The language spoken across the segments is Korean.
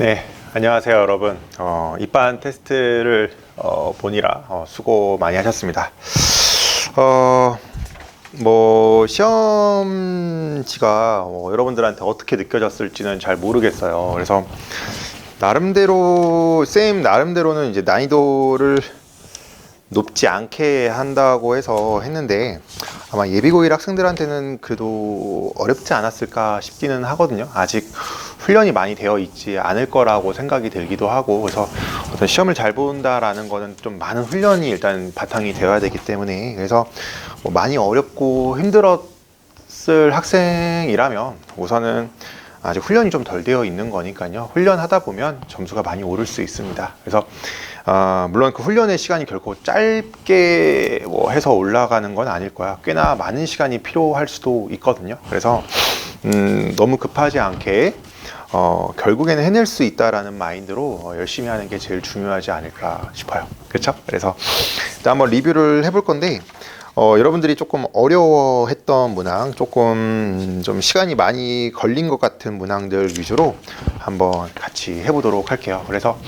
네, 안녕하세요 여러분. 입반 테스트를 보느라 수고 많이 하셨습니다. 시험지가 여러분들한테 어떻게 느껴졌을지는 잘 모르겠어요. 그래서 나름대로는 이제 난이도를 높지 않게 한다고 해서 했는데, 아마 예비고1 학생들한테는 그래도 어렵지 않았을까 싶기는 하거든요. 아직 훈련이 많이 되어 있지 않을 거라고 생각이 들기도 하고, 그래서 어떤 시험을 잘 본다라는 거는 좀 많은 훈련이 일단 바탕이 되어야 되기 때문에, 그래서 많이 어렵고 힘들었을 학생이라면 우선은 아직 훈련이 좀 덜 되어 있는 거니까요. 훈련하다 보면 점수가 많이 오를 수 있습니다. 그래서 물론 그 훈련의 시간이 결코 짧게 해서 올라가는 건 아닐 거야. 꽤나 많은 시간이 필요할 수도 있거든요. 그래서 너무 급하지 않게 결국에는 해낼 수 있다라는 마인드로 열심히 하는 게 제일 중요하지 않을까 싶어요. 그렇죠? 그래서 일단 한번 리뷰를 해볼 건데, 여러분들이 조금 어려워했던 문항, 조금 좀 시간이 많이 걸린 것 같은 문항들 위주로 한번 같이 해보도록 할게요. 그래서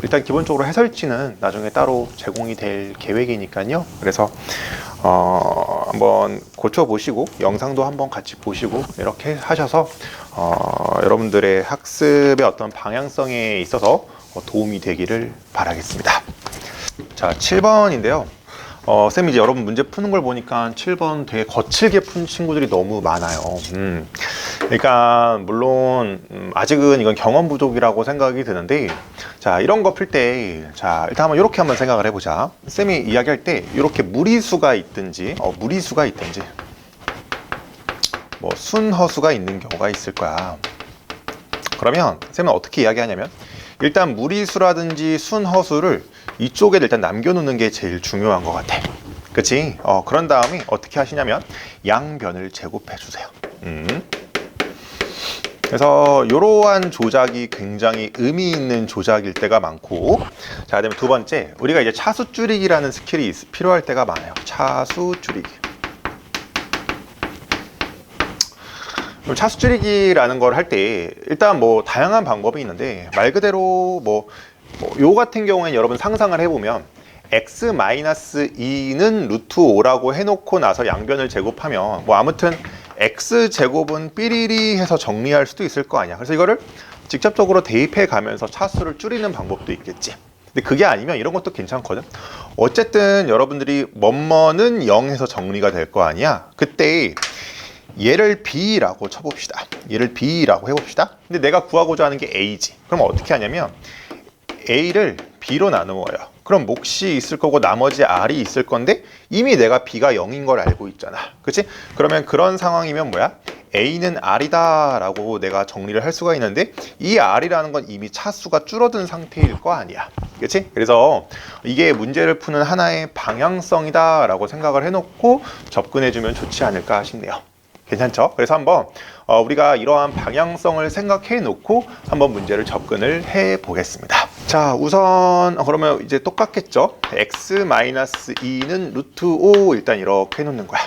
일단 기본적으로 해설지는 나중에 따로 제공이 될 계획이니까요. 그래서 한번 고쳐보시고 영상도 한번 같이 보시고 이렇게 하셔서 여러분들의 학습의 어떤 방향성에 있어서 도움이 되기를 바라겠습니다. 자, 7번인데요. 쌤이 이제 여러분 문제 푸는 걸 보니까 7번 되게 거칠게 푼 친구들이 너무 많아요. 그러니까 물론 아직은 이건 경험 부족이라고 생각이 드는데, 자, 이런 거 풀 때, 자, 일단 한번 이렇게 한번 생각을 해보자. 쌤이 이야기할 때 이렇게 무리수가 있든지 순허수가 있는 경우가 있을 거야. 그러면 쌤은 어떻게 이야기하냐면, 일단 무리수라든지 순허수를 이쪽에 일단 남겨놓는 게 제일 중요한 것 같아. 그치? 그런 다음에 어떻게 하시냐면 양변을 제곱해 주세요. 그래서 이러한 조작이 굉장히 의미 있는 조작일 때가 많고, 자, 그다음에 두 번째, 우리가 이제 차수 줄이기라는 스킬이 필요할 때가 많아요. 차수 줄이기. 차수 줄이기라는 걸 할 때 일단 다양한 방법이 있는데, 말 그대로 요 같은 경우에는 여러분 상상을 해보면 x-2는 루트 5라고 해놓고 나서 양변을 제곱하면 아무튼 x제곱은 삐리리 해서 정리할 수도 있을 거 아니야. 그래서 이거를 직접적으로 대입해 가면서 차수를 줄이는 방법도 있겠지. 근데 그게 아니면 이런 것도 괜찮거든. 어쨌든 여러분들이 뭐뭐는 0해서 정리가 될 거 아니야. 그때 얘를 b라고 쳐봅시다. 얘를 b라고 해봅시다. 근데 내가 구하고자 하는 게 a지. 그럼 어떻게 하냐면 a를 b로 나누어요. 그럼 몫이 있을 거고 나머지 r이 있을 건데, 이미 내가 b가 0인 걸 알고 있잖아. 그치? 그러면 그런 상황이면 a는 r이다 라고 내가 정리를 할 수가 있는데, 이 r이라는 건 이미 차수가 줄어든 상태일 거 아니야. 그치? 그래서 이게 문제를 푸는 하나의 방향성이다 라고 생각을 해놓고 접근해주면 좋지 않을까 싶네요. 괜찮죠? 그래서 한번 우리가 이러한 방향성을 생각해 놓고 한번 문제를 접근을 해 보겠습니다. 자, 우선 그러면 이제 똑같겠죠? x-2는 루트 5 일단 이렇게 해 놓는 거야.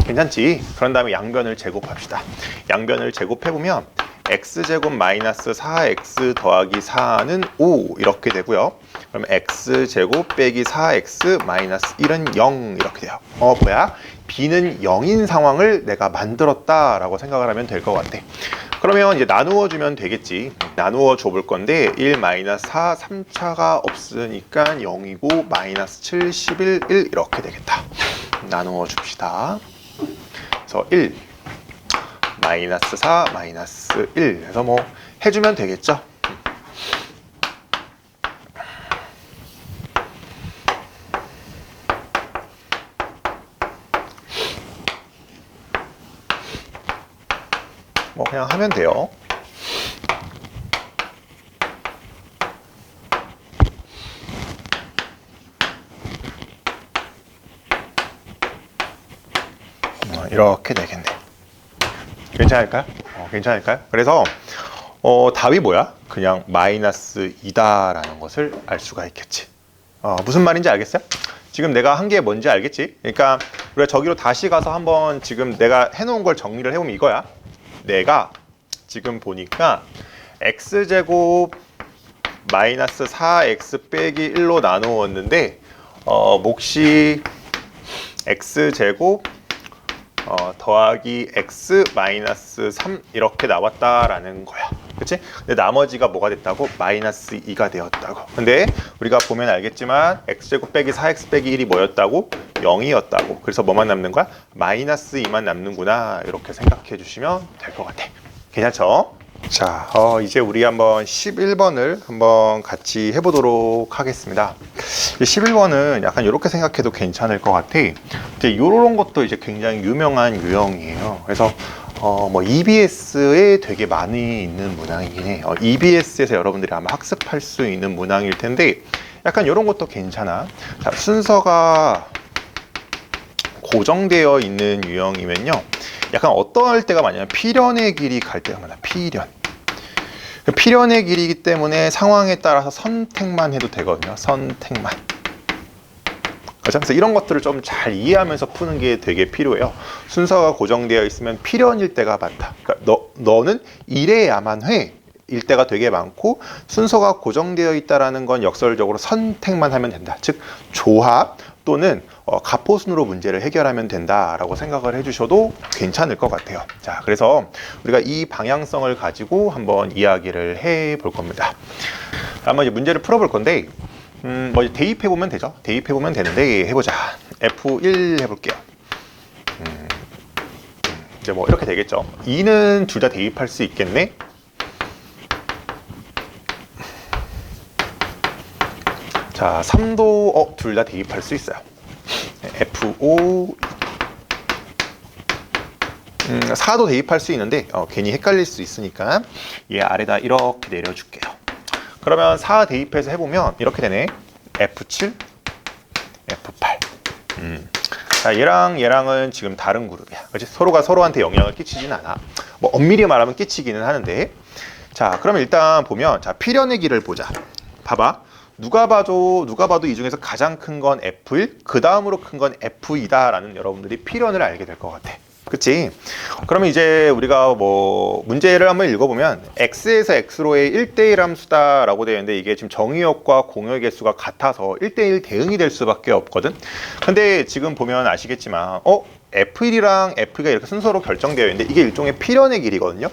괜찮지? 그런 다음에 양변을 제곱합시다. 양변을 제곱해 보면 x제곱 마이너스 4x 더하기 4는 5 이렇게 되고요. 그럼 x제곱 빼기 4x 마이너스 1은 0 이렇게 돼요. b는 0인 상황을 내가 만들었다 라고 생각을 하면 될 것 같아. 그러면 이제 나누어 주면 되겠지. 나누어 줘 볼 건데 1 마이너스 4 3차가 없으니까 0이고 마이너스 7 11 1 이렇게 되겠다. 나누어 줍시다. 그래서 1 마이너스 4 마이너스 1 해서 해주면 되겠죠. 그냥 하면 돼요. 이렇게 되겠네. 괜찮을까요? 괜찮을까요? 그래서 답이 뭐야? 그냥 마이너스 2다라는 것을 알 수가 있겠지. 무슨 말인지 알겠어요? 지금 내가 한 게 뭔지 알겠지? 그러니까 우리가 저기로 다시 가서 한번 지금 내가 해놓은 걸 정리를 해보면 이거야. 내가 지금 보니까 x제곱 마이너스 4x 빼기 1로 나누었는데 몫이 x제곱 더하기 x 마이너스 3 이렇게 나왔다라는 거야. 그치? 근데 나머지가 뭐가 됐다고? 마이너스 2가 되었다고. 근데 우리가 보면 알겠지만 x제곱 빼기 4x 빼기 1이 뭐였다고? 0이었다고. 그래서 뭐만 남는 거야? 마이너스 2만 남는구나. 이렇게 생각해 주시면 될 것 같아. 괜찮죠? 자, 이제 우리 한번 11번을 한번 같이 해보도록 하겠습니다. 11번은 약간 이렇게 생각해도 괜찮을 것 같아. 이제 이런 것도 이제 굉장히 유명한 유형이에요. 그래서 뭐 EBS에 되게 많이 있는 문항이긴 해. EBS에서 여러분들이 아마 학습할 수 있는 문항일 텐데 약간 이런 것도 괜찮아. 자, 순서가 고정되어 있는 유형이면요. 약간 어떨 때가 많냐면 필연의 길이 갈 때가 많아. 필연의 길이기 때문에 상황에 따라서 선택만 해도 되거든요. 선택만. 그래서 이런 것들을 좀 잘 이해하면서 푸는 게 되게 필요해요. 순서가 고정되어 있으면 필연일 때가 많다. 그러니까 너는 이래야만 해. 일 때가 되게 많고 순서가 고정되어 있다라는 건 역설적으로 선택만 하면 된다. 즉 조합 또는 가포순으로 문제를 해결하면 된다라고 생각을 해주셔도 괜찮을 것 같아요. 자, 그래서 우리가 이 방향성을 가지고 한번 이야기를 해볼 겁니다. 한번 이제 문제를 풀어볼 건데 뭐 이제 대입해 보면 되죠. 대입해 보면 되는데 해보자. F1 해볼게요. 이제 뭐 이렇게 되겠죠. 2는 둘 다 대입할 수 있겠네. 자, 3도 둘 다 대입할 수 있어요. F5 4도 대입할 수 있는데 괜히 헷갈릴 수 있으니까 얘 아래다 이렇게 내려줄게요. 그러면 4 대입해서 해보면 이렇게 되네. F7, F8. 자, 얘랑은 지금 다른 그룹이야. 그렇지? 서로가 서로한테 영향을 끼치진 않아. 뭐 엄밀히 말하면 끼치기는 하는데. 자, 그러면 일단 보면 자, 필연의 길을 보자. 봐봐. 누가 봐도 이 중에서 가장 큰 건 F1, 그 다음으로 큰 건 F2다라는 여러분들이 필연을 알게 될 것 같아. 그치? 그러면 이제 우리가 뭐 문제를 한번 읽어보면 x에서 x로의 1대1 함수다라고 되어 있는데 이게 지금 정의역과 공역의 개수가 같아서 1대1 대응이 될 수밖에 없거든. 근데 지금 보면 아시겠지만 F1이랑 F2가 이렇게 순서로 결정되어 있는데 이게 일종의 필연의 길이거든요.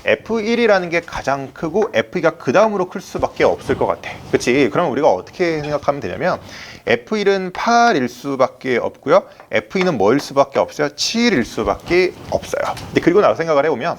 F1이라는 게 가장 크고 F2가 그 다음으로 클 수밖에 없을 것 같아. 그치? 그럼 우리가 어떻게 생각하면 되냐면 F1은 8일 수밖에 없고요. F2는 뭐일 수밖에 없어요? 7일 수밖에 없어요. 근데 그리고 나서 생각을 해보면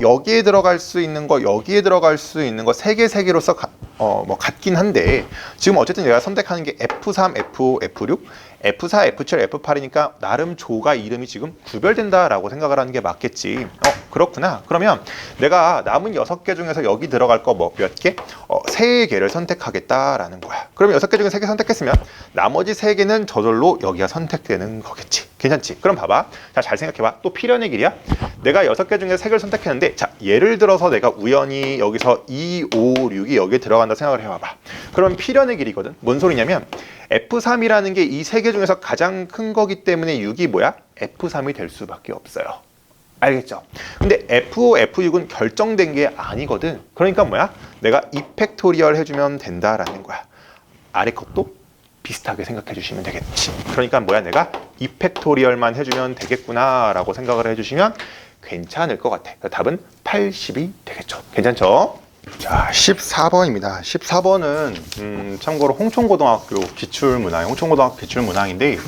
여기에 들어갈 수 있는 거, 여기에 들어갈 수 있는 거 세 개로서 뭐 같긴 한데 지금 어쨌든 내가 선택하는 게 F3, F5, F6, F4, F7, F8이니까 나름 조가 이름이 지금 구별된다라고 생각을 하는 게 맞겠지. 그렇구나. 그러면 내가 남은 6개 중에서 여기 들어갈 거 뭐 몇 개? 3개를 선택하겠다라는 거야. 그러면 6개 중에 3개 선택했으면 나머지 3개는 저절로 여기가 선택되는 거겠지. 괜찮지? 그럼 봐봐. 자, 잘 생각해봐. 또 필연의 길이야. 내가 6개 중에 3개를 선택했는데 자, 예를 들어서 내가 우연히 여기서 2, 5, 6이 여기에 들어간다 생각을 해봐봐. 그러면 필연의 길이거든. 뭔 소리냐면 F3이라는 게 이 3개 중에서 가장 큰 거기 때문에 6이 뭐야? F3이 될 수밖에 없어요. 알겠죠? 근데 F5, F6은 결정된 게 아니거든. 그러니까 뭐야? 내가 2팩토리얼 해주면 된다라는 거야. 아래 것도 비슷하게 생각해 주시면 되겠지. 그러니까 뭐야? 내가 2팩토리얼만 해주면 되겠구나 라고 생각을 해주시면 괜찮을 것 같아. 답은 80이 되겠죠. 괜찮죠? 자, 14번입니다. 14번은 참고로 홍천고등학교 기출문항인데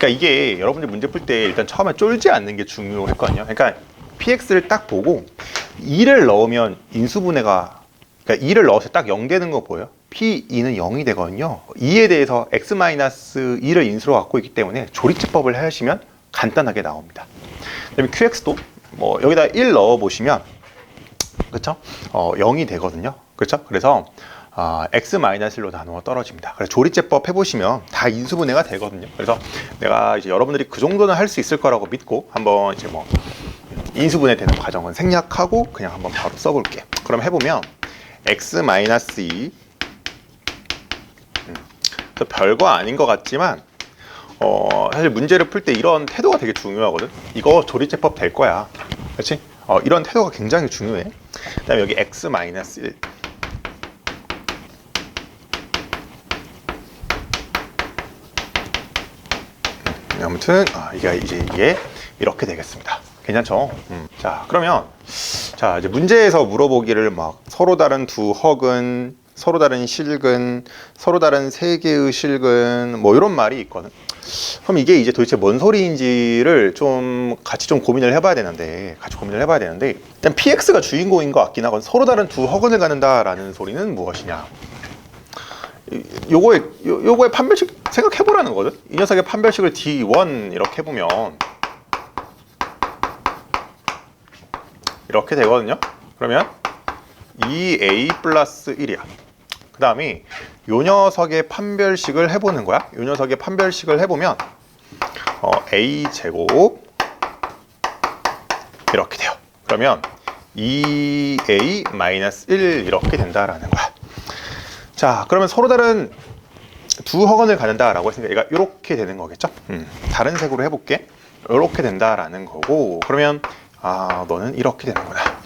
그러니까 이게 여러분들 문제 풀 때 일단 처음에 쫄지 않는 게 중요했거든요. 그러니까 PX를 딱 보고 2를 넣으면 인수분해가 그러니까 2를 넣어서 딱 0 되는 거 보여요? P2는 0이 되거든요. 2에 대해서 X-2를 인수로 갖고 있기 때문에 조리제법을 하시면 간단하게 나옵니다. 그다음에 QX도 뭐 여기다 1 넣어 보시면 그렇죠? 0이 되거든요. 그렇죠? 그래서 X-1로 나누어 떨어집니다. 그래서 조리제법 해보시면 다 인수분해가 되거든요. 그래서 내가 이제 여러분들이 그 정도는 할 수 있을 거라고 믿고 한번 이제 뭐 인수분해 되는 과정은 생략하고 그냥 한번 바로 써볼게. 그럼 해보면 X-2 별거 아닌 것 같지만 사실 문제를 풀 때 이런 태도가 되게 중요하거든. 이거 조리제법 될 거야. 그렇지? 이런 태도가 굉장히 중요해. 그 다음에 여기 x-1. 아무튼 이게 이렇게 되겠습니다. 괜찮죠? 자, 그러면 자, 이제 문제에서 물어보기를 막 서로 다른 두 헉은, 서로 다른 실근, 서로 다른 세 개의 실근, 뭐 이런 말이 있거든. 그럼 이게 이제 도대체 뭔 소리인지를 같이 좀 고민을 해봐야 되는데, 일단 PX가 주인공인 것 같긴 하거든. 서로 다른 두 헉은을 갖는다라는 소리는 무엇이냐? 요거의 판별식 생각해보라는 거거든. 이 녀석의 판별식을 D1 이렇게 해보면 이렇게 되거든요. 그러면 2A 플러스 1이야. 그 다음에 요 녀석의 판별식을 해보는 거야. 요 녀석의 판별식을 해보면 A 제곱 이렇게 돼요. 그러면 2A 마이너스 1 이렇게 된다라는 거야. 자, 그러면 서로 다른 두 헉은을 갖는다라고 했으니까 얘가 이렇게 되는 거겠죠? 다른 색으로 해볼게. 이렇게 된다라는 거고, 그러면 너는 이렇게 되는구나.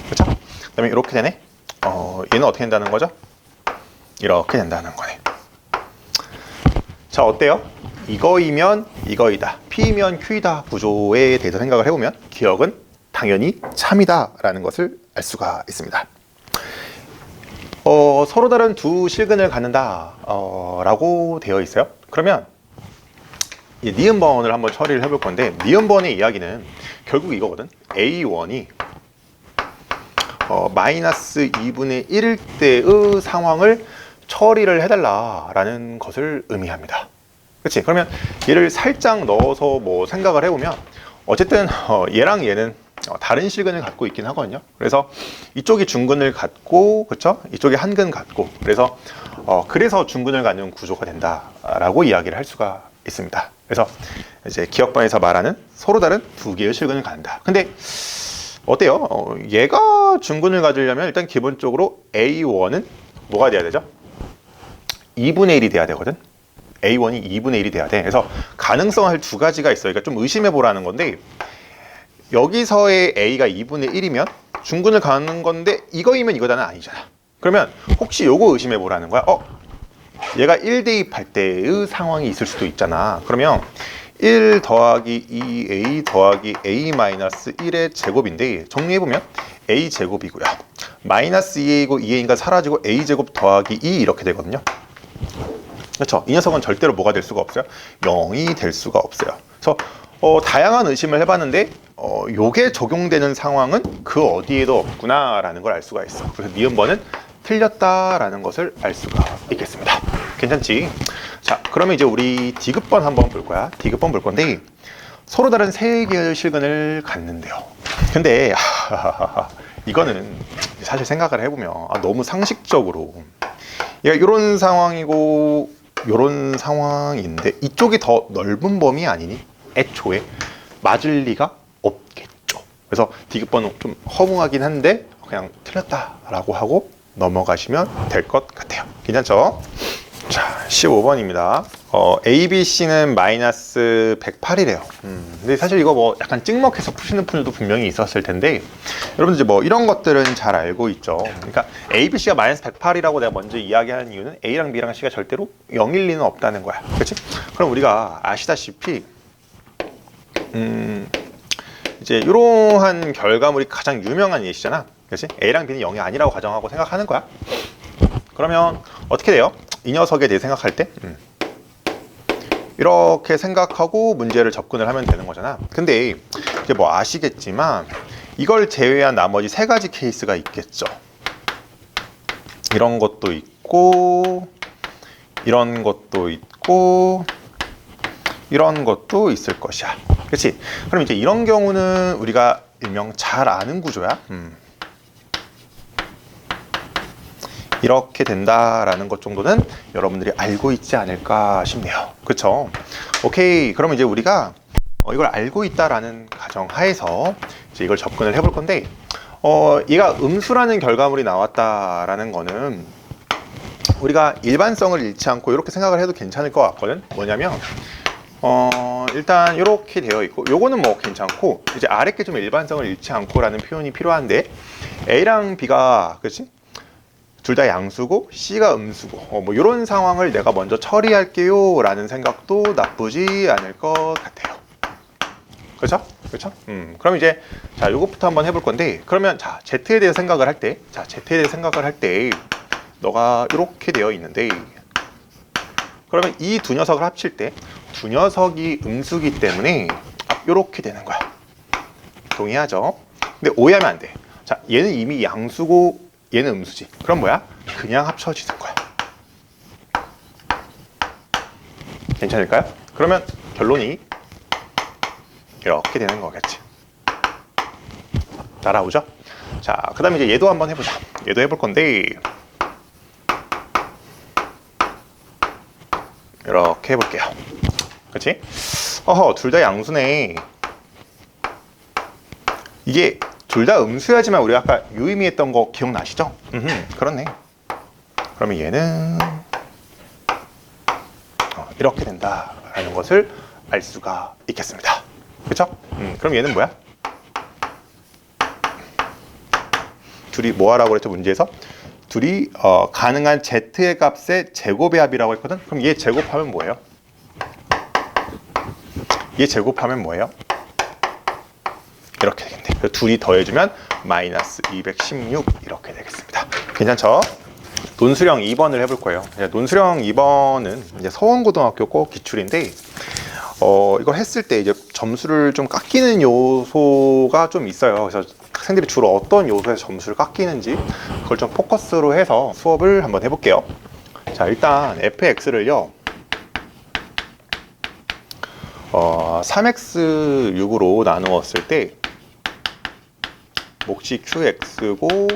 그렇죠? 그다음에 이렇게 되네. 얘는 어떻게 된다는 거죠? 이렇게 된다는 거네. 자, 어때요? 이거이면 이거이다, P면 Q이다 구조에 대해서 생각을 해보면 기억은 당연히 참이다라는 것을 알 수가 있습니다. 서로 다른 두 실근을 갖는다 라고 되어 있어요. 그러면 니은번을 한번 처리를 해볼 건데, 니은번의 이야기는 결국 이거거든. A1이 마이너스 2분의 1일 때의 상황을 처리를 해달라라는 것을 의미합니다. 그렇지? 그러면 얘를 살짝 넣어서 뭐 생각을 해보면 어쨌든 얘랑 얘는 다른 실근을 갖고 있긴 하거든요. 그래서 이쪽이 중근을 갖고, 그렇죠? 이쪽이 한근 갖고, 그래서 중근을 갖는 구조가 된다라고 이야기를 할 수가 있습니다. 그래서 이제 기억반에서 말하는 서로 다른 두 개의 실근을 갖는다. 근데 어때요? 얘가 중근을 가지려면 일단 기본적으로 A1은 뭐가 돼야 되죠? 2분의 1이 돼야 되거든. A1이 2분의 1이 돼야 돼. 그래서 가능성을 두 가지가 있어요. 그러니까 좀 의심해 보라는 건데, 여기서의 A가 2분의 1이면 중근을 가는 건데 이거이면 이거다는 아니잖아. 그러면 혹시 요거 의심해 보라는 거야. 얘가 1 대입할 때의 상황이 있을 수도 있잖아. 그러면 1 더하기 2A 더하기 A 마이너스 1의 제곱인데, 정리해보면 A 제곱이고요. 마이너스 2A이고 2A가 사라지고 A 제곱 더하기 2 이렇게 되거든요. 그렇죠? 이 녀석은 절대로 뭐가 될 수가 없어요? 0이 될 수가 없어요. 그래서 다양한 의심을 해봤는데 요게 적용되는 상황은 그 어디에도 없구나라는 걸 알 수가 있어. 그래서 니은번은 틀렸다라는 것을 알 수가 있겠습니다. 괜찮지? 자, 그러면 이제 우리 D급번 한번 볼 거야. D급번 볼 건데, 서로 다른 세 개의 실근을 갖는데요. 근데 이거는 사실 생각을 해보면 너무 상식적으로 얘가 이런 상황이고 이런 상황인데 이쪽이 더 넓은 범위 아니니? 애초에 맞을 리가 없겠죠. 그래서 D급번은 좀 허무하긴 한데 그냥 틀렸다라고 하고 넘어가시면 될 것 같아요. 괜찮죠? 자, 15번입니다. A, B, C는 마이너스 108이래요. 근데 사실 이거 뭐 약간 찍먹해서 푸시는 분들도 분명히 있었을 텐데, 여러분들 이제 뭐 이런 것들은 잘 알고 있죠. 그러니까 A, B, C가 마이너스 108이라고 내가 먼저 이야기하는 이유는 A랑 B랑 C가 절대로 0일 리는 없다는 거야. 그렇지? 그럼 우리가 아시다시피 이제 이러한 결과물이 가장 유명한 예시잖아. 그렇지? A랑 B는 0이 아니라고 가정하고 생각하는 거야. 그러면 어떻게 돼요? 이 녀석에 대해 생각할 때 이렇게 생각하고 문제를 접근을 하면 되는 거잖아. 근데 이제 뭐 아시겠지만 이걸 제외한 나머지 세 가지 케이스가 있겠죠. 이런 것도 있고, 이런 것도 있고, 이런 것도 있을 것이야. 그렇지? 그럼 이제 이런 경우는 우리가 일명 잘 아는 구조야. 이렇게 된다라는 것 정도는 여러분들이 알고 있지 않을까 싶네요. 그쵸? 오케이. 그럼 이제 우리가 이걸 알고 있다라는 가정하에서 이제 이걸 접근을 해볼 건데, 얘가 음수라는 결과물이 나왔다라는 거는 우리가 일반성을 잃지 않고 이렇게 생각을 해도 괜찮을 것 같거든. 뭐냐면 일단 이렇게 되어 있고 요거는 뭐 괜찮고 이제 아래 게 좀 일반성을 잃지 않고라는 표현이 필요한데 A랑 B가 그렇지? 둘 다 양수고 C가 음수고 뭐 이런 상황을 내가 먼저 처리할게요 라는 생각도 나쁘지 않을 것 같아요. 그렇죠? 그렇죠? 그럼 이제 자 요것부터 한번 해볼 건데 그러면 자 Z에 대해 생각을 할 때 자 Z에 대해 생각을 할 때 너가 이렇게 되어 있는데 그러면 이 두 녀석을 합칠 때 두 녀석이 음수기 때문에 이렇게 되는 거야. 동의하죠? 근데 오해하면 안 돼. 자, 얘는 이미 양수고 얘는 음수지. 그럼 뭐야? 그냥 합쳐지는 거야. 괜찮을까요? 그러면 결론이 이렇게 되는 거겠지. 따라오죠? 자, 그 다음에 이제 얘도 한번 해보자. 얘도 해볼 건데 이렇게 해볼게요. 그렇지? 둘 다 양수네. 이게 둘 다 음수야지만 우리 아까 유의미했던 거 기억나시죠? 그렇네. 그러면 얘는 이렇게 된다라는 것을 알 수가 있겠습니다. 그렇죠? 그럼 얘는 뭐야? 둘이 뭐 하라고 그랬죠? 문제에서 둘이 가능한 z의 값의 제곱의 합이라고 했거든. 그럼 얘 제곱하면 뭐예요? 얘 제곱하면 뭐예요? 이렇게 되겠네. 그래서 둘이 더해주면 마이너스 216 이렇게 되겠습니다. 괜찮죠? 논수령 2번을 해볼 거예요. 논수령 2번은 이제 서원고등학교 꼭 기출인데 이걸 했을 때 이제 점수를 좀 깎이는 요소가 좀 있어요. 그래서 학생들이 주로 어떤 요소에서 점수를 깎이는지 그걸 좀 포커스로 해서 수업을 한번 해볼게요. 자, 일단 fx를요 3x6으로 나누었을 때 몫이 qx고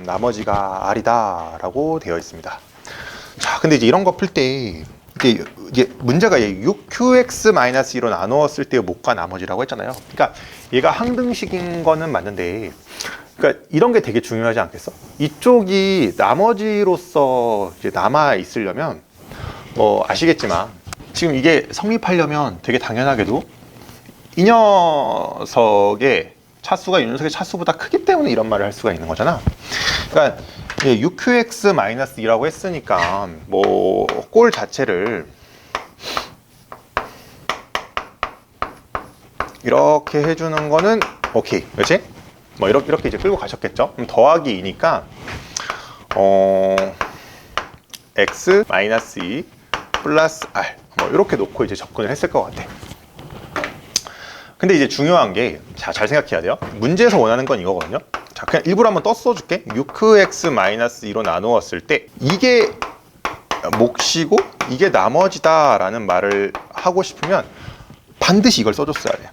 나머지가 r이다 라고 되어 있습니다. 자, 근데 이제 이런 거 풀 때 이게 문제가 6qx-2로 나누었을 때의 몫과 나머지라고 했잖아요. 그러니까 얘가 항등식인 거는 맞는데 그러니까 이런 게 되게 중요하지 않겠어? 이쪽이 나머지로서 이제 남아 있으려면 아시겠지만 지금 이게 성립하려면 되게 당연하게도 이 녀석의 차수가 이 녀석의 차수보다 크기 때문에 이런 말을 할 수가 있는 거잖아. 그러니까 6qx-2라고 했으니까 뭐 꼴 자체를 이렇게 해주는 거는 오케이, 그렇지? 뭐 이렇게 이제 끌고 가셨겠죠? 그럼 더하기 2니까 x-2 플러스 r 뭐 이렇게 놓고 이제 접근을 했을 것 같아. 근데 이제 중요한 게 잘 생각해야 돼요. 문제에서 원하는 건 이거거든요. 자, 그냥 일부러 한번 써줄게. 6x-2로 나누었을 때 이게 몫이고 이게 나머지다 라는 말을 하고 싶으면 반드시 이걸 써줬어야 돼.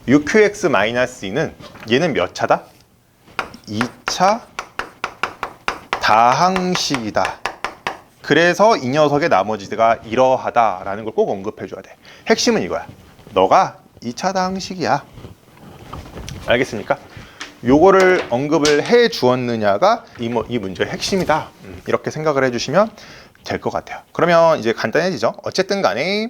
6qx-2는 얘는 몇 차다? 2차 다항식이다. 그래서 이 녀석의 나머지가 이러하다라는 걸 꼭 언급해줘야 돼. 핵심은 이거야. 너가 2차 다항식이야. 알겠습니까? 요거를 언급을 해 주었느냐가 이 문제의 핵심이다. 이렇게 생각을 해주시면 될 것 같아요. 그러면 이제 간단해지죠. 어쨌든 간에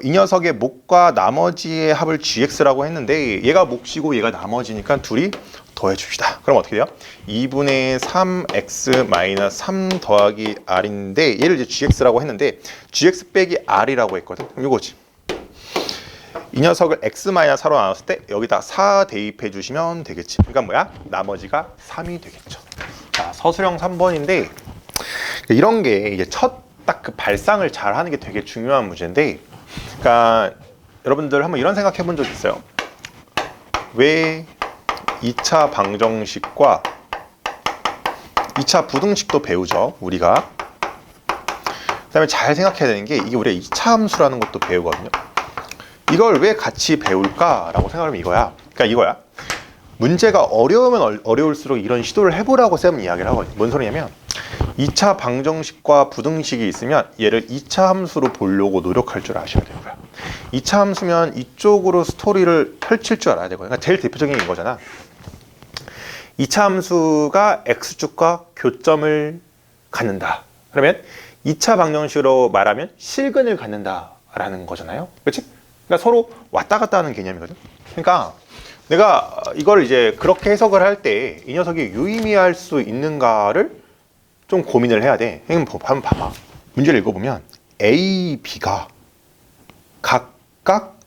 이 녀석의 몫과 나머지의 합을 gx라고 했는데 얘가 몫이고 얘가 나머지니까 둘이 더해줍시다. 그럼 어떻게 돼요? 2분의 3x-3 더하기 r인데 얘를 이제 gx라고 했는데 gx 빼기 r이라고 했거든. 그럼 이거지. 이 녀석을 x-4로 나눴을 때 여기다 4 대입해 주시면 되겠지. 그러니까 뭐야? 나머지가 3이 되겠죠. 자, 서술형 3번인데 이런 게 이제 첫 딱 그 발상을 잘 하는 게 되게 중요한 문제인데 그러니까 여러분들 한번 이런 생각 해본 적 있어요? 왜 2차 방정식과 2차 부등식도 배우죠, 우리가. 그 다음에 잘 생각해야 되는 게 이게 우리가 2차 함수라는 것도 배우거든요. 이걸 왜 같이 배울까라고 생각하면 이거야. 그러니까 이거야. 문제가 어려우면 어려울수록 이런 시도를 해보라고 쌤은 이야기를 하거든요. 뭔 소리냐면 2차 방정식과 부등식이 있으면 얘를 2차 함수로 보려고 노력할 줄 아셔야 되고요. 2차 함수면 이쪽으로 스토리를 펼칠 줄 알아야 되고요. 그러니까 제일 대표적인 이거잖아. 2차 함수가 x축과 교점을 갖는다. 그러면 2차 방정식으로 말하면 실근을 갖는다 라는 거잖아요. 그렇지? 그러니까 서로 왔다 갔다 하는 개념이거든. 그러니까 내가 이걸 이제 그렇게 해석을 할 때 이 녀석이 유의미할 수 있는가를 좀 고민을 해야 돼. 한번 봐봐. 문제를 읽어보면 A, B가 각각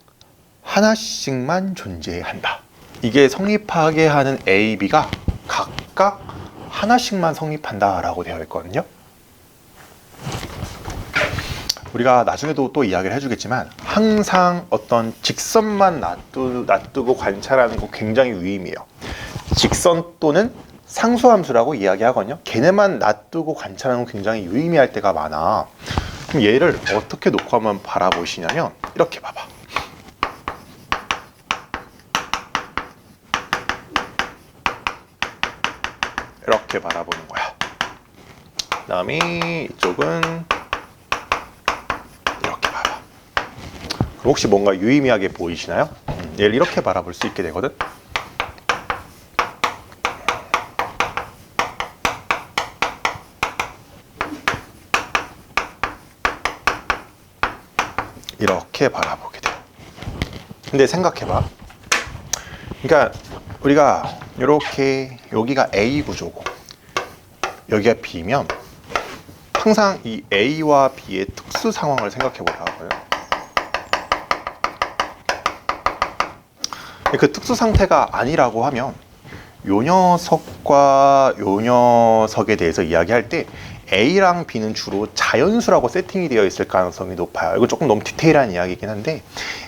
하나씩만 존재한다. 이게 성립하게 하는 A, B가 각각 하나씩만 성립한다 라고 되어 있거든요. 우리가 나중에도 또 이야기를 해주겠지만 항상 어떤 직선만 놔두고 관찰하는 거 굉장히 유의미해요. 직선 또는 상수함수라고 이야기하거든요. 걔네만 놔두고 관찰하는 건 굉장히 유의미할 때가 많아. 그럼 얘를 어떻게 놓고 한번 바라보시냐면 이렇게 봐봐. 이렇게 바라보는 거야. 그 다음에 이쪽은 이렇게 봐봐. 그럼 혹시 뭔가 유의미하게 보이시나요? 얘를 이렇게 바라볼 수 있게 되거든. 이렇게 바라보게 돼. 근데 생각해봐. 그러니까 우리가 이렇게 여기가 A 구조고 여기가 B면 항상 이 A와 B의 특수 상황을 생각해 보라고요. 그 특수 상태가 아니라고 하면 요 녀석과 요 녀석에 대해서 이야기할 때 A랑 B는 주로 자연수라고 세팅이 되어 있을 가능성이 높아요. 이거 조금 너무 디테일한 이야기이긴 한데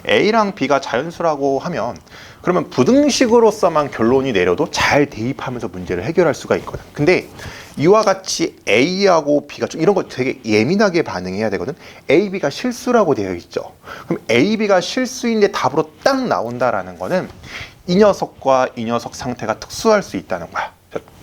A랑 B가 자연수라고 하면 그러면 부등식으로서만 결론이 내려도 잘 대입하면서 문제를 해결할 수가 있거든. 근데 이와 같이 A하고 B가 좀 이런 거 되게 예민하게 반응해야 되거든. A, B가 실수라고 되어 있죠. 그럼 A, B가 실수인데 답으로 딱 나온다라는 거는 이 녀석과 이 녀석 상태가 특수할 수 있다는 거야.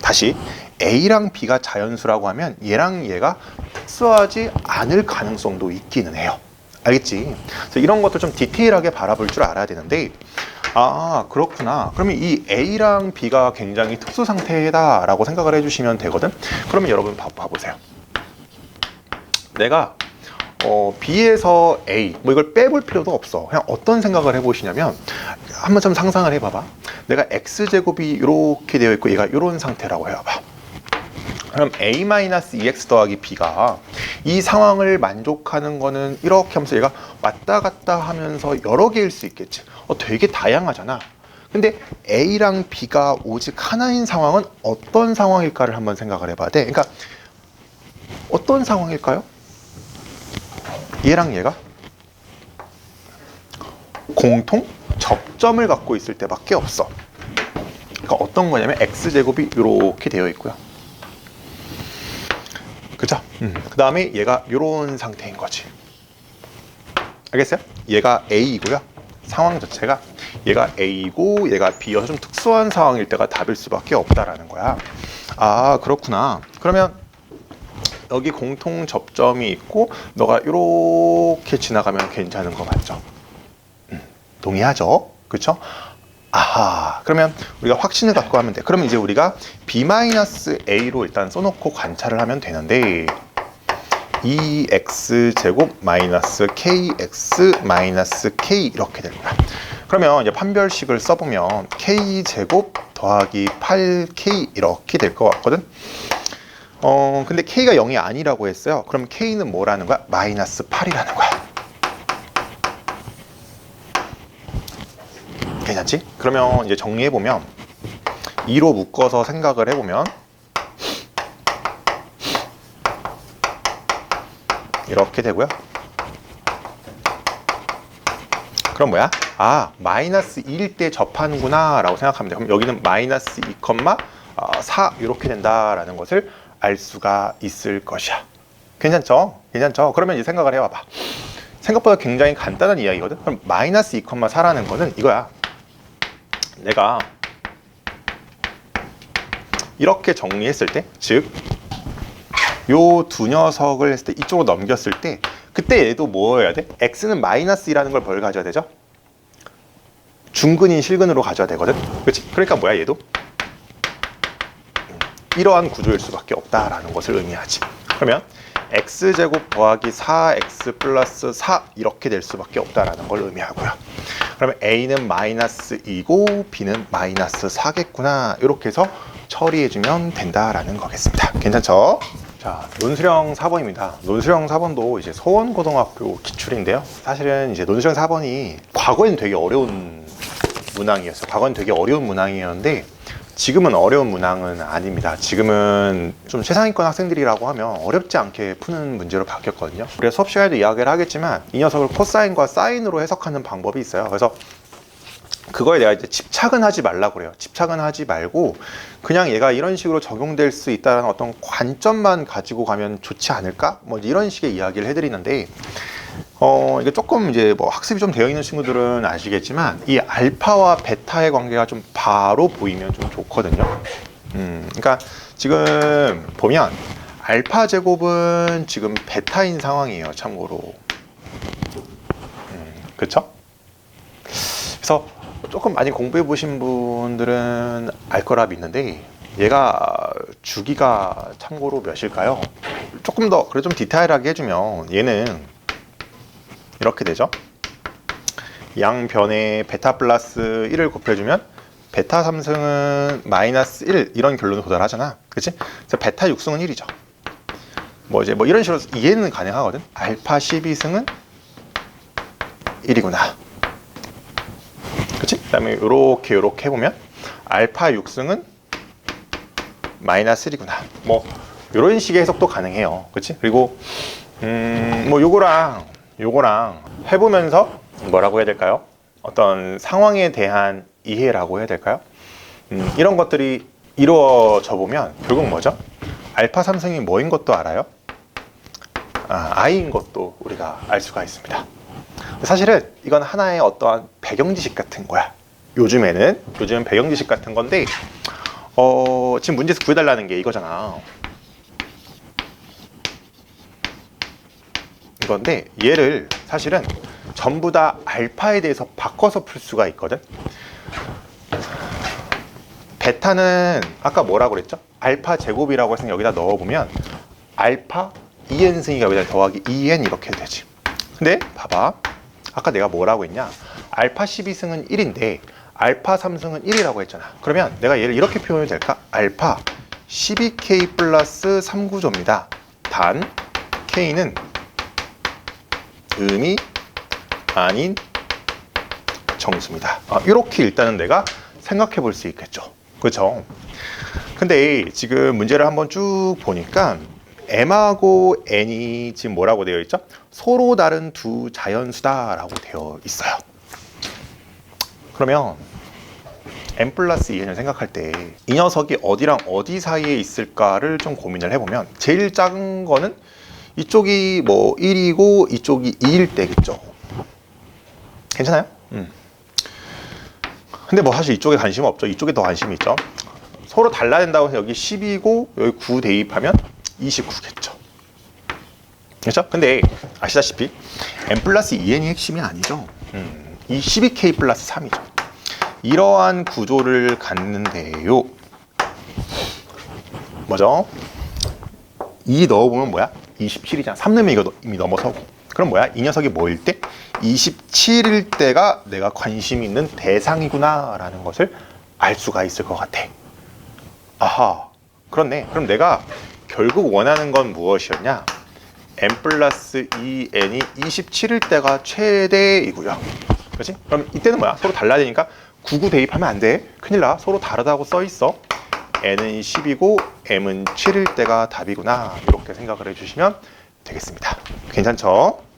다시 A랑 B가 자연수라고 하면 얘랑 얘가 특수하지 않을 가능성도 있기는 해요. 알겠지? 그래서 이런 것들 좀 디테일하게 바라볼 줄 알아야 되는데 아 그렇구나. 그러면 이 A랑 B가 굉장히 특수 상태다 라고 생각을 해주시면 되거든. 그러면 여러분 봐보세요. 내가 B에서 A 뭐 이걸 빼볼 필요도 없어. 그냥 어떤 생각을 해보시냐면 한번 좀 상상을 해봐봐. 내가 X제곱이 이렇게 되어 있고 얘가 이런 상태라고 해봐봐. 그럼 A-2X 더하기 B가 이 상황을 만족하는 거는 이렇게 하면서 얘가 왔다 갔다 하면서 여러 개일 수 있겠지. 되게 다양하잖아. 근데 A랑 B가 오직 하나인 상황은 어떤 상황일까를 한번 생각을 해봐야 돼. 그러니까 어떤 상황일까요? 얘랑 얘가 공통 접점을 갖고 있을 때밖에 없어. 그러니까 어떤 거냐면 X제곱이 이렇게 되어 있고요. 그죠? 그 다음에 얘가 이런 상태인 거지. 알겠어요? 얘가 A이고요. 상황 자체가 얘가 A이고 얘가 B여서 좀 특수한 상황일 때가 답일 수밖에 없다라는 거야. 아 그렇구나. 그러면 여기 공통 접점이 있고 너가 이렇게 지나가면 괜찮은 거 맞죠? 동의하죠? 그렇죠? 아하, 그러면 우리가 확신을 갖고 하면 돼. 그러면 이제 우리가 B-A로 일단 써놓고 관찰을 하면 되는데 2x제곱 마이너스 kx 마이너스 k 이렇게 될 거야. 그러면 이제 판별식을 써보면 k제곱 더하기 8k 이렇게 될 것 같거든. 근데 k가 0이 아니라고 했어요. 그럼 k는 뭐라는 거야? 마이너스 8이라는 거야. 괜찮지? 그러면 이제 정리해보면 2로 묶어서 생각을 해보면 이렇게 되고요. 그럼 뭐야? 아, 마이너스 2일 때 접하는구나 라고 생각하면 돼요. 그럼 여기는 마이너스 2,4 이렇게 된다라는 것을 알 수가 있을 것이야. 괜찮죠? 괜찮죠? 그러면 이제 생각을 해봐봐. 생각보다 굉장히 간단한 이야기거든. 그럼 마이너스 2,4라는 거는 이거야. 내가 이렇게 정리했을 때, 즉 요 두 녀석을 했을 때 이쪽으로 넘겼을 때 그때 얘도 뭐 해야 돼? x는 마이너스 2라는 걸 뭘 가져야 되죠? 중근인 실근으로 가져야 되거든. 그렇지? 그러니까 뭐야 얘도? 이러한 구조일 수밖에 없다라는 것을 의미하지. 그러면 x제곱 더하기 4x 플러스 4 이렇게 될 수밖에 없다라는 걸 의미하고요. 그러면 a는 마이너스 2고 b는 마이너스 4겠구나. 이렇게 해서 처리해주면 된다라는 거겠습니다. 괜찮죠? 자, 논술형 4번입니다. 논술형 4번도 이제 서원고등학교 기출인데요. 사실은 이제 논술형 4번이 과거에는 되게 어려운 문항이었어요. 과거에는 되게 어려운 문항이었는데 지금은 어려운 문항은 아닙니다. 지금은 좀 최상위권 학생들이라고 하면 어렵지 않게 푸는 문제로 바뀌었거든요. 그래서 수업 시간에도 이야기를 하겠지만 이 녀석을 코사인과 사인으로 해석하는 방법이 있어요. 그래서 그거에 내가 이제 집착은 하지 말라고 그래요. 집착은 하지 말고 그냥 얘가 이런 식으로 적용될 수 있다는 어떤 관점만 가지고 가면 좋지 않을까? 뭐 이런 식의 이야기를 해드리는데 이게 조금 이제 뭐 학습이 좀 되어 있는 친구들은 아시겠지만 이 알파와 베타의 관계가 좀 바로 보이면 좀 좋거든요. 그러니까 지금 보면 알파 제곱은 지금 베타인 상황이에요. 참고로. 그쵸? 그래서 조금 많이 공부해 보신 분들은 알 거라 믿는데 얘가 주기가 참고로 몇일까요? 조금 더 그래 좀 디테일하게 해주면 얘는 이렇게 되죠. 양변에 베타 플러스 1을 곱해주면 베타 3승은 마이너스 1 이런 결론에 도달하잖아. 그치? 그래서 베타 6승은 1이죠. 뭐 이제 뭐 이런 식으로 이해는 가능하거든. 알파 12승은 1이구나. 그치? 그 다음에 요렇게 해보면 알파 6승은 마이너스 1이구나. 뭐 요런 식의 해석도 가능해요. 그치? 그리고 뭐 요거랑 해보면서 뭐라고 해야 될까요? 어떤 상황에 대한 이해라고 해야 될까요? 이런 것들이 이루어져 보면 결국 뭐죠? 알파 3승이 뭐인 것도 알아요? i인 것도 우리가 알 수가 있습니다. 사실은 이건 하나의 어떠한 배경 지식 같은 거야. 요즘은 배경 지식 같은 건데 지금 문제에서 구해달라는 게 이거잖아. 이건데 얘를 사실은 전부 다 알파에 대해서 바꿔서 풀 수가 있거든. 베타는 아까 뭐라고 그랬죠? 알파 제곱이라고 해서 여기다 넣어보면 알파 2n승이가 여기다 더하기 2n 이렇게 되지. 근데 봐봐. 아까 내가 뭐라고 했냐? 알파 12승은 1인데 알파 3승은 1이라고 했잖아. 그러면 내가 얘를 이렇게 표현해도 될까? 알파 12k 플러스 3구조입니다. 단 k는 음이 아닌 정수입니다. 이렇게 일단은 내가 생각해 볼 수 있겠죠. 그렇죠? 근데 지금 문제를 한번 쭉 보니까 m하고 n이 지금 뭐라고 되어 있죠? 서로 다른 두 자연수다라고 되어 있어요. 그러면 m 플러스 2n을 생각할 때 이 녀석이 어디랑 어디 사이에 있을까를 좀 고민을 해보면 제일 작은 거는 이쪽이 뭐 1이고 이쪽이 2일 때겠죠. 괜찮아요? 근데 뭐 사실 이쪽에 관심 없죠. 이쪽에 더 관심이 있죠. 서로 달라야 된다고 해서 여기 10이고 여기 9 대입하면 29겠죠. 그렇죠? 근데 아시다시피 m 플러스 2n이 핵심이 아니죠. 이 12k 플러스 3이죠. 이러한 구조를 갖는데요. 뭐죠? 2 넣어보면 뭐야? 27이잖아. 3 넣으면 이거 이미 넘어서고. 그럼 뭐야? 이 녀석이 뭐일 때? 27일 때가 내가 관심 있는 대상이구나 라는 것을 알 수가 있을 것 같아. 아하, 그렇네. 그럼 내가 결국 원하는 건 무엇이었냐? m 플러스 2n이 27일 때가 최대이고요. 그렇지? 그럼 이때는 뭐야? 서로 달라야 되니까 99 대입하면 안 돼. 큰일 나. 서로 다르다고 써 있어. n은 10이고 m은 7일 때가 답이구나. 이렇게 생각을 해주시면 되겠습니다. 괜찮죠?